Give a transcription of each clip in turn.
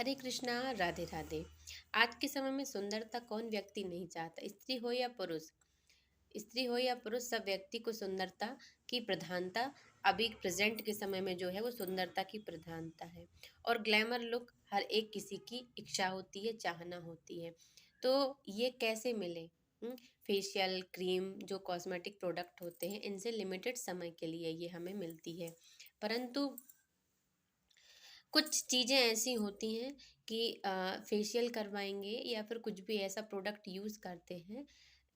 हरे कृष्णा। राधे राधे। आज के समय में सुंदरता कौन व्यक्ति नहीं चाहता, स्त्री हो या पुरुष। स्त्री हो या पुरुष, सब व्यक्ति को सुंदरता की प्रधानता अभी प्रेजेंट के समय में जो है वो सुंदरता की प्रधानता है। और ग्लैमर लुक हर एक किसी की इच्छा होती है, चाहना होती है। तो ये कैसे मिले? फेशियल क्रीम, जो कॉस्मेटिक प्रोडक्ट होते हैं, इनसे लिमिटेड समय के लिए ये हमें मिलती है। परंतु कुछ चीज़ें ऐसी होती हैं कि फेशियल करवाएंगे या फिर कुछ भी ऐसा प्रोडक्ट यूज़ करते हैं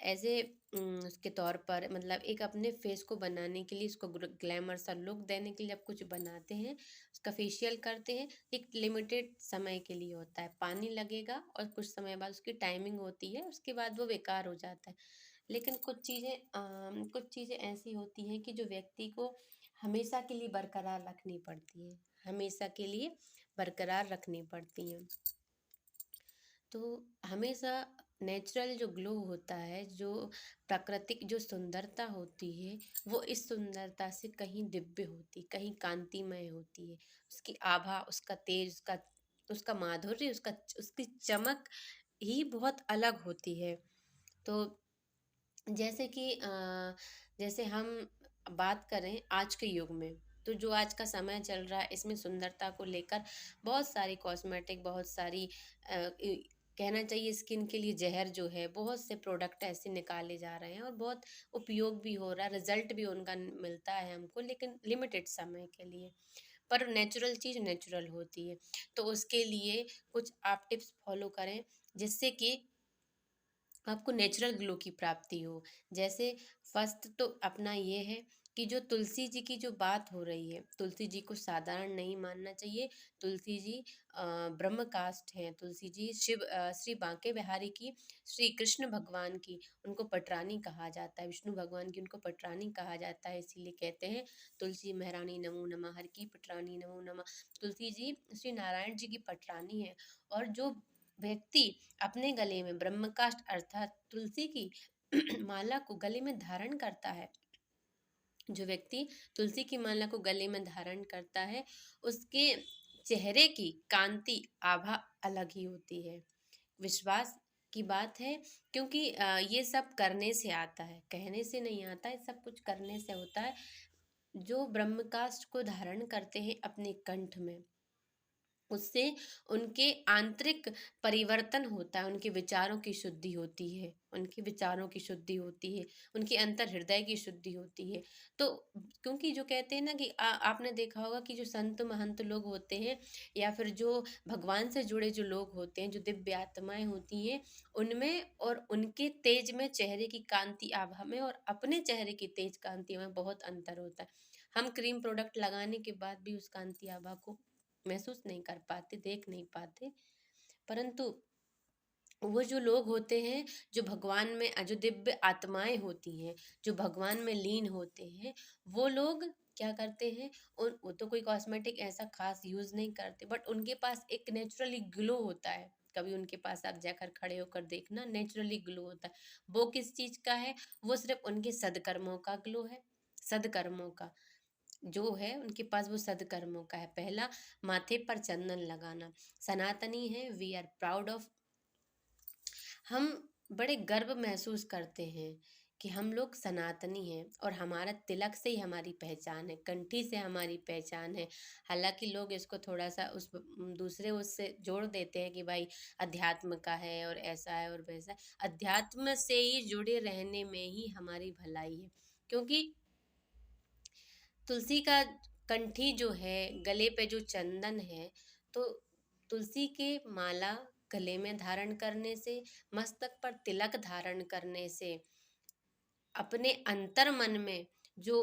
एज ए उसके तौर पर, मतलब एक अपने फेस को बनाने के लिए, उसको ग्लैमर सा लुक देने के लिए जब कुछ बनाते हैं, उसका फेशियल करते हैं। एक लिमिटेड समय के लिए होता है, पानी लगेगा और कुछ समय बाद उसकी टाइमिंग होती है, उसके बाद वो बेकार हो जाता है। लेकिन कुछ चीज़ें ऐसी होती हैं कि जो व्यक्ति को हमेशा के लिए बरकरार रखनी पड़ती हैं, हमेशा के लिए बरकरार रखनी पड़ती हैं। तो हमेशा नेचुरल जो ग्लो होता है, जो प्राकृतिक जो सुंदरता होती है, वो इस सुंदरता से कहीं दिव्य होती, कहीं कांतिमय होती है। उसकी आभा, उसका तेज, उसका उसका माधुर्य, उसकी चमक ही बहुत अलग होती है। तो जैसे कि जैसे हम बात करें आज के युग में, तो जो आज का समय चल रहा है, इसमें सुंदरता को लेकर बहुत सारी कॉस्मेटिक, बहुत सारी कहना चाहिए स्किन के लिए जहर जो है, बहुत से प्रोडक्ट ऐसे निकाले जा रहे हैं और बहुत उपयोग भी हो रहा है, रिजल्ट भी उनका मिलता है हमको, लेकिन लिमिटेड समय के लिए। पर नेचुरल चीज़ नेचुरल होती है। तो उसके लिए कुछ आप टिप्स फॉलो करें, जिससे कि आपको नेचुरल ग्लो की प्राप्ति हो। जैसे फर्स्ट तो अपना ये है कि जो तुलसी जी की जो बात हो रही है, तुलसी जी को साधारण नहीं मानना चाहिए। तुलसी जी ब्रह्म कास्ट हैं। तुलसी जी श्री बांके बिहारी की, श्री कृष्ण भगवान की उनको पटरानी कहा जाता है, विष्णु भगवान की उनको पटरानी कहा जाता है। इसीलिए कहते हैं तुलसी महारानी नमो नमः, हर की पटरानी नमो नमः। तुलसी जी श्री नारायण जी की पटरानी है। और जो व्यक्ति अपने गले में ब्रह्मकाष्ठ अर्थात तुलसी की माला को गले में धारण करता है, जो व्यक्ति तुलसी की माला को गले में धारण करता है, उसके चेहरे की कांति, आभा अलग ही होती है। विश्वास की बात है, क्योंकि ये सब करने से आता है, कहने से नहीं आता है, सब कुछ करने से होता है। जो ब्रह्मकाष्ठ को धारण करते हैं अपने कंठ में, उससे उनके आंतरिक परिवर्तन होता है, उनके विचारों की शुद्धि होती है, उनके विचारों की शुद्धि होती है, उनके अंतर हृदय की शुद्धि होती है। तो क्योंकि जो कहते हैं ना कि आपने देखा होगा कि जो संत महंत लोग होते हैं, या फिर जो भगवान से जुड़े जो लोग होते हैं, जो दिव्य आत्माएं होती हैं, उनमें और उनके तेज में, चेहरे की कांति आभा में और अपने चेहरे की तेज कांति में बहुत अंतर होता है। हम क्रीम प्रोडक्ट लगाने के बाद भी उस कांति आभा को महसूस नहीं कर पाते, देख नहीं पाते। परंतु वो जो लोग होते हैं, जो भगवान में, जो दिव्य आत्माएं होती हैं, जो भगवान में लीन होते हैं, वो लोग क्या करते हैं, उन वो तो कोई कॉस्मेटिक ऐसा खास यूज नहीं करते, बट उनके पास एक नेचुरली ग्लो होता है। कभी उनके पास आप जाकर खड़े होकर देखना, नेचुरली ग्लो होता है। वो किस चीज का है? वो सिर्फ उनके सदकर्मों का ग्लो है। सदकर्मों का जो है, उनके पास वो सदकर्मों का है। पहला, माथे पर चंदन लगाना। सनातनी है, वी आर प्राउड ऑफ। हम बड़े गर्व महसूस करते हैं कि हम लोग सनातनी हैं, और हमारा तिलक से ही हमारी पहचान है, कंठी से हमारी पहचान है। हालांकि लोग इसको थोड़ा सा उस दूसरे उससे जोड़ देते हैं कि भाई अध्यात्म का है और ऐसा है और वैसा है। अध्यात्म से ही जुड़े रहने में ही हमारी भलाई है, क्योंकि तुलसी का कंठी जो है, गले पे जो चंदन है, तो तुलसी के माला गले में धारण करने से, मस्तक पर तिलक धारण करने से, अपने अंतर मन में जो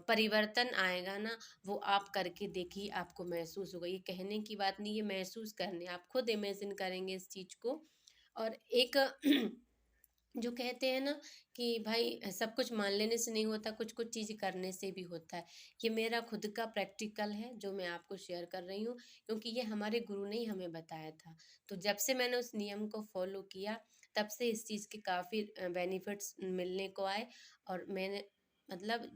परिवर्तन आएगा ना, वो आप करके देखिए, आपको महसूस होगा। ये कहने की बात नहीं, ये महसूस करने, आप खुद इमेजिन करेंगे इस चीज को। और एक जो कहते हैं ना कि भाई सब कुछ मान लेने से नहीं होता, कुछ कुछ चीज़ करने से भी होता है। ये मेरा खुद का प्रैक्टिकल है जो मैं आपको शेयर कर रही हूँ, क्योंकि ये हमारे गुरु ने ही हमें बताया था। तो जब से मैंने उस नियम को फॉलो किया, तब से इस चीज़ के काफ़ी बेनिफिट्स मिलने को आए। और मैंने, मतलब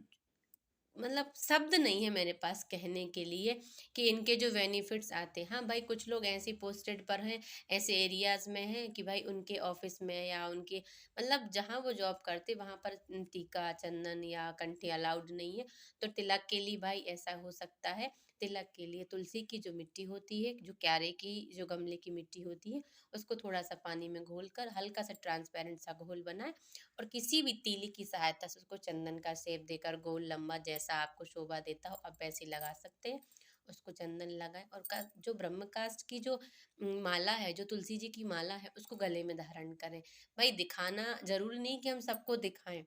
मतलब शब्द नहीं है मेरे पास कहने के लिए कि इनके जो बेनिफिट्स आते हैं। हाँ भाई, कुछ लोग ऐसी पोस्टेड पर हैं, ऐसे एरियाज में हैं कि भाई उनके ऑफिस में या उनके मतलब जहाँ वो जॉब करते वहाँ पर टीका चंदन या कंठी अलाउड नहीं है। तो तिलक के लिए भाई ऐसा हो सकता है, तिलक के लिए तुलसी की जो मिट्टी होती है, जो क्यारे की जो गमले की मिट्टी होती है, उसको थोड़ा सा पानी में घोल कर हल्का सा ट्रांसपेरेंट सा घोल बनाए और किसी भी तीली की सहायता से उसको चंदन का सेप देकर गोल लंबा जैसा आपको शोभा देता हो आप वैसे लगा सकते हैं। उसको चंदन लगाएं और जो ब्रह्म कास्ट की जो माला है, जो तुलसी जी की माला है, उसको गले में धारण करें। भाई दिखाना जरूरी नहीं कि हम सबको दिखाएं,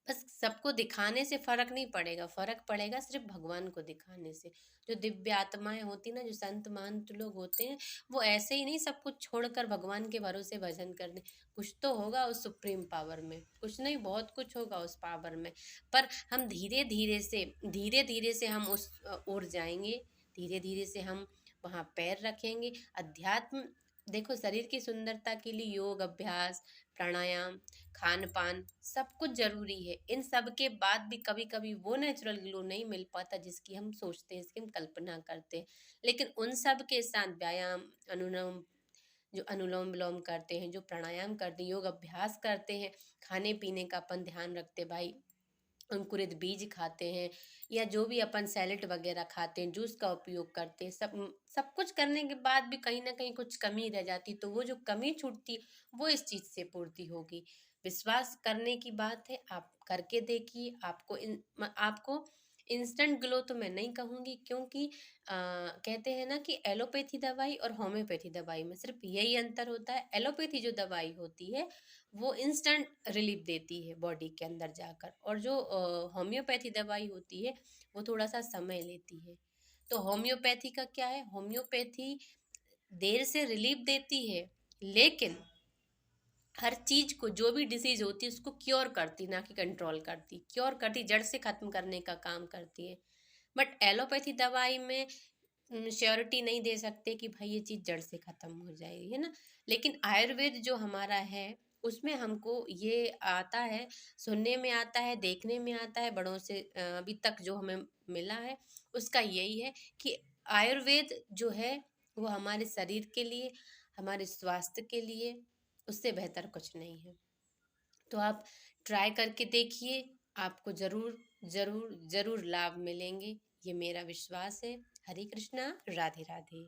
बस सबको दिखाने से फर्क नहीं पड़ेगा, फर्क पड़ेगा सिर्फ भगवान को दिखाने से। जो दिव्य आत्माएं होती ना, जो संत महंत लोग होते हैं, वो ऐसे ही नहीं सब कुछ छोड़कर भगवान के भरोसे भजन करने। कुछ तो होगा उस सुप्रीम पावर में, कुछ नहीं बहुत कुछ होगा उस पावर में। पर हम धीरे धीरे से हम उस ओर जाएंगे, धीरे धीरे से हम वहाँ पैर रखेंगे। अध्यात्म देखो, शरीर की सुंदरता के लिए योग अभ्यास, प्राणायाम, खान पान सब कुछ जरूरी है। इन सब के बाद भी कभी कभी वो नेचुरल ग्लो नहीं मिल पाता जिसकी हम सोचते हैं, जिसकी हम कल्पना करते हैं। लेकिन उन सब के साथ व्यायाम, अनुलोम, जो अनुलोम विलोम करते हैं, जो प्राणायाम करते हैं, योग अभ्यास करते हैं, खाने पीने का अपन ध्यान रखते भाई, अंकुरित बीज खाते हैं या जो भी अपन सैलेड वगैरह खाते हैं, जूस का उपयोग करते हैं, सब सब कुछ करने के बाद भी कहीं ना कहीं कुछ कमी रह जाती, तो वो जो कमी छूटती वो इस चीज से पूर्ति होगी। विश्वास करने की बात है, आप करके देखिए। आपको इंस्टेंट ग्लो तो मैं नहीं कहूंगी, क्योंकि कहते हैं ना कि एलोपैथी दवाई और होम्योपैथी दवाई में सिर्फ यही अंतर होता है। एलोपैथी जो दवाई होती है वो इंस्टेंट रिलीफ देती है बॉडी के अंदर जाकर, और जो होम्योपैथी दवाई होती है वो थोड़ा सा समय लेती है। तो होम्योपैथी का क्या है, होम्योपैथी देर से रिलीफ देती है, लेकिन हर चीज को, जो भी डिसीज होती है उसको क्योर करती, ना कि कंट्रोल करती, क्योर करती, जड़ से खत्म करने का काम करती है। बट एलोपैथी दवाई में श्योरिटी नहीं दे सकते कि भाई ये चीज जड़ से खत्म हो जाएगी, है ना। लेकिन आयुर्वेद जो हमारा है उसमें हमको ये आता है, सुनने में आता है, देखने में आता है, बड़ों से अभी तक जो हमें मिला है उसका यही है कि आयुर्वेद जो है वो हमारे शरीर के लिए, हमारे स्वास्थ्य के लिए उससे बेहतर कुछ नहीं है। तो आप ट्राई करके देखिए, आपको जरूर जरूर जरूर लाभ मिलेंगे, ये मेरा विश्वास है। हरे कृष्णा, राधे राधे।